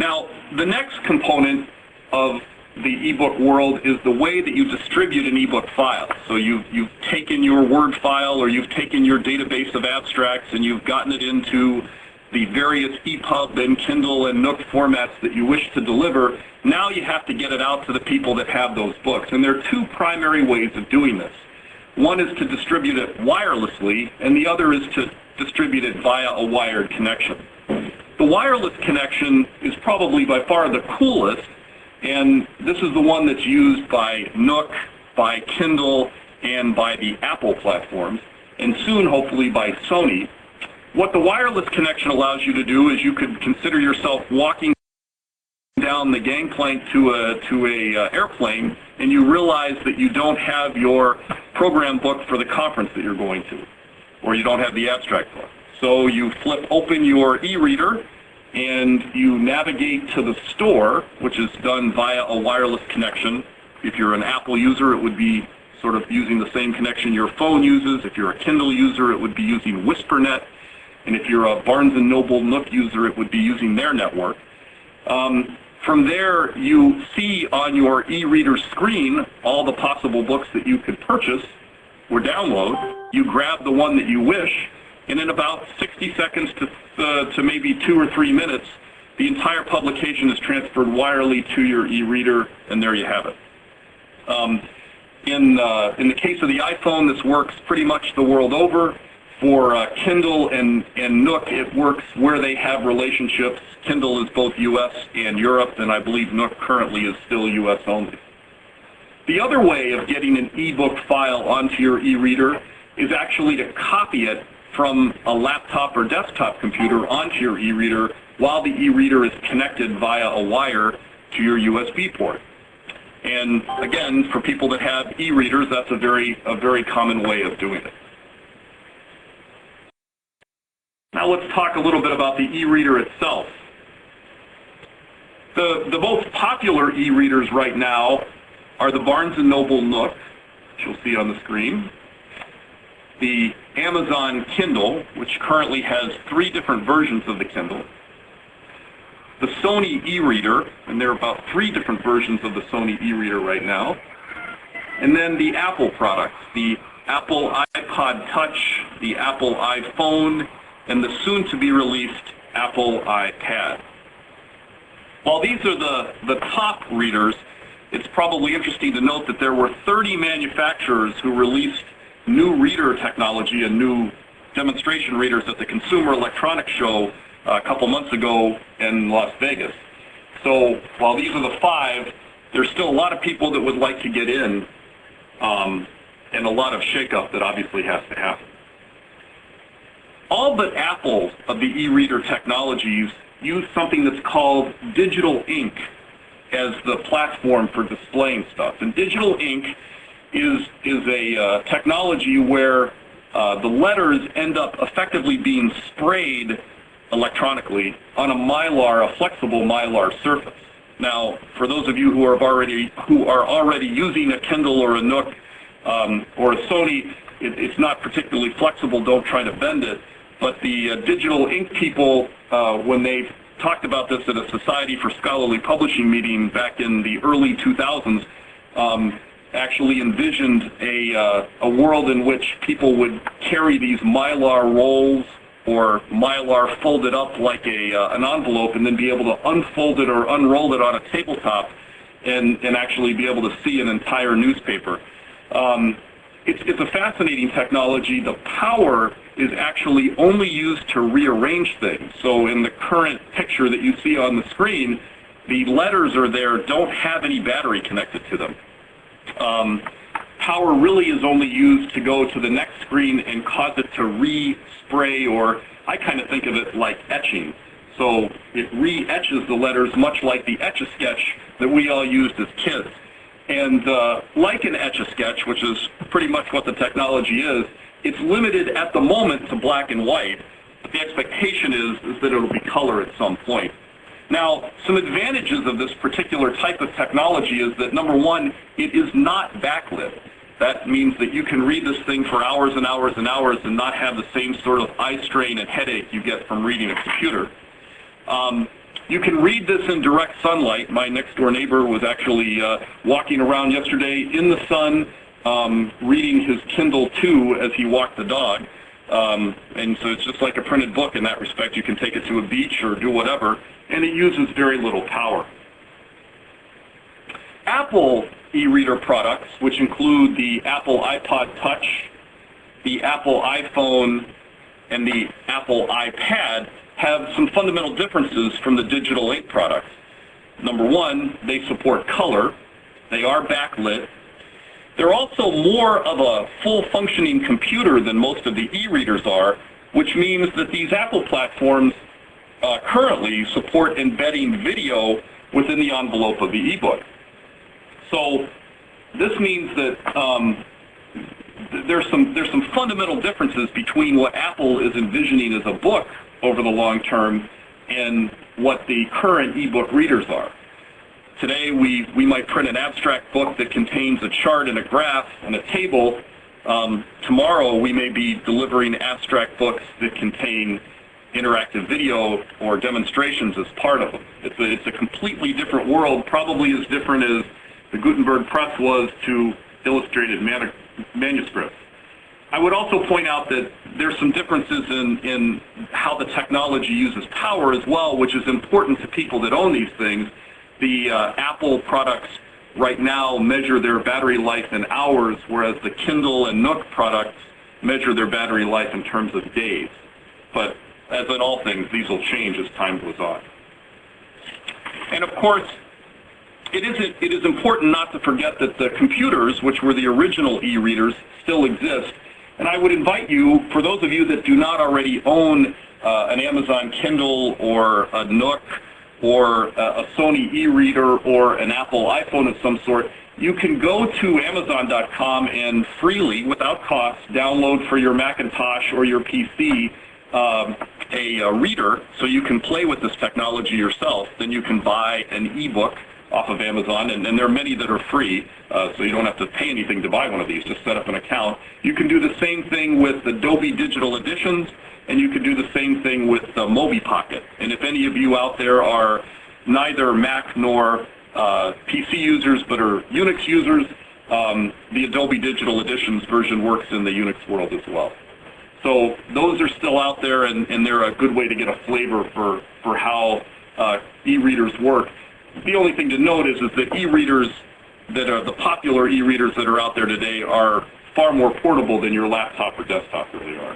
Now, the next component of the ebook world is the way that you distribute an ebook file. So you've taken your Word file or you've taken your database of abstracts and you've gotten it into the various EPUB and Kindle and Nook formats that you wish to deliver. Now you have to get it out to the people that have those books. And there are two primary ways of doing this. One is to distribute it wirelessly, and the other is to distribute it via a wired connection. The wireless connection is probably by far the coolest, and this is the one that's used by Nook, by Kindle, and by the Apple platforms, and soon hopefully by Sony. What the wireless connection allows you to do is you could consider yourself walking down the gangplank to a airplane, and you realize that you don't have your program book for the conference that you're going to, or you don't have the abstract book. So you flip open your e-reader and you navigate to the store, which is done via a wireless connection. If you're an Apple user, it would be sort of using the same connection your phone uses. If you're a Kindle user, it would be using WhisperNet. And if you're a Barnes & Noble Nook user, it would be using their network. From there, you see on your e-reader screen all the possible books that you could purchase or download. You grab the one that you wish, and in about 60 seconds to maybe 2 or 3 minutes, the entire publication is transferred wirely to your e-reader, and there you have it. In the case of the iPhone, this works pretty much the world over. For Kindle and Nook, it works where they have relationships. Kindle is both U.S. and Europe, and I believe Nook currently is still U.S. only. The other way of getting an ebook file onto your e-reader is actually to copy it from a laptop or desktop computer onto your e-reader while the e-reader is connected via a wire to your USB port. And again, for people that have e-readers, that's a very common way of doing it. Now let's talk a little bit about the e-reader itself. The most popular e-readers right now are the Barnes & Noble Nook, which you'll see on the screen, the Amazon Kindle, which currently has 3 different versions of the Kindle, the Sony e-reader, and there are about 3 different versions of the Sony e-reader right now, and then the Apple products, the Apple iPod Touch, the Apple iPhone, and the soon-to-be-released Apple iPad. While these are the top readers, it's probably interesting to note that there were 30 manufacturers who released new reader technology and new demonstration readers at the Consumer Electronics Show a couple months ago in Las Vegas. So while these are the 5, there's still a lot of people that would like to get in, and a lot of shakeup that obviously has to happen. All but Apple of the e-reader technologies use something that's called digital ink as the platform for displaying stuff. And digital ink is a technology where the letters end up effectively being sprayed electronically on a flexible Mylar surface. Now, for those of you who are already using a Kindle or a Nook or a Sony, it's not particularly flexible. Don't try to bend it. But the digital ink people, when they talked about this at a Society for Scholarly Publishing meeting back in the early 2000s, actually envisioned a world in which people would carry these Mylar rolls or Mylar folded up like an envelope and then be able to unfold it or unroll it on a tabletop and actually be able to see an entire newspaper. It's a fascinating technology. The power is actually only used to rearrange things. So in the current picture that you see on the screen, the letters are there, don't have any battery connected to them. Power really is only used to go to the next screen and cause it to re-spray, or I kind of think of it like etching. So it re-etches the letters much like the Etch-a-Sketch that we all used as kids. And like an Etch-a-Sketch, which is pretty much what the technology is, it's limited at the moment to black and white, but the expectation is that it'll be color at some point. Now, some advantages of this particular type of technology is that, number one, it is not backlit. That means that you can read this thing for hours and hours and hours and not have the same sort of eye strain and headache you get from reading a computer. You can read this in direct sunlight. My next-door neighbor was actually walking around yesterday in the sun, reading his Kindle 2 as he walked the dog. And so it's just like a printed book in that respect. You can take it to a beach or do whatever, and it uses very little power. Apple e-reader products, which include the Apple iPod Touch, the Apple iPhone, and the Apple iPad, have some fundamental differences from the digital ink products. Number one, they support color. They are backlit. They're also more of a full-functioning computer than most of the e-readers are, which means that these Apple platforms currently support embedding video within the envelope of the e-book. So this means that there's some fundamental differences between what Apple is envisioning as a book over the long term and what the current e-book readers are. Today we might print an abstract book that contains a chart and a graph and a table. Tomorrow we may be delivering abstract books that contain interactive video or demonstrations as part of them. It's a completely different world, probably as different as the Gutenberg press was to illustrated manuscripts. I would also point out that there's some differences in how the technology uses power as well, which is important to people that own these things. The Apple products right now measure their battery life in hours, whereas the Kindle and Nook products measure their battery life in terms of days. But as in all things, these will change as time goes on. And of course, it is important not to forget that the computers, which were the original e-readers, still exist. And I would invite you, for those of you that do not already own an Amazon Kindle or a Nook or a Sony e-reader or an Apple iPhone of some sort, you can go to Amazon.com and freely, without cost, download for your Macintosh or your PC a reader so you can play with this technology yourself. Then you can buy an e-book off of Amazon, and there are many that are free, so you don't have to pay anything to buy one of these. Just set up an account. You can do the same thing with Adobe Digital Editions, and you can do the same thing with Mobi Pocket. And if any of you out there are neither Mac nor PC users but are Unix users, the Adobe Digital Editions version works in the Unix world as well. So those are still out there, and they're a good way to get a flavor for how e-readers work. The only thing to note is that e-readers that are the popular e-readers that are out there today are far more portable than your laptop or desktop really are.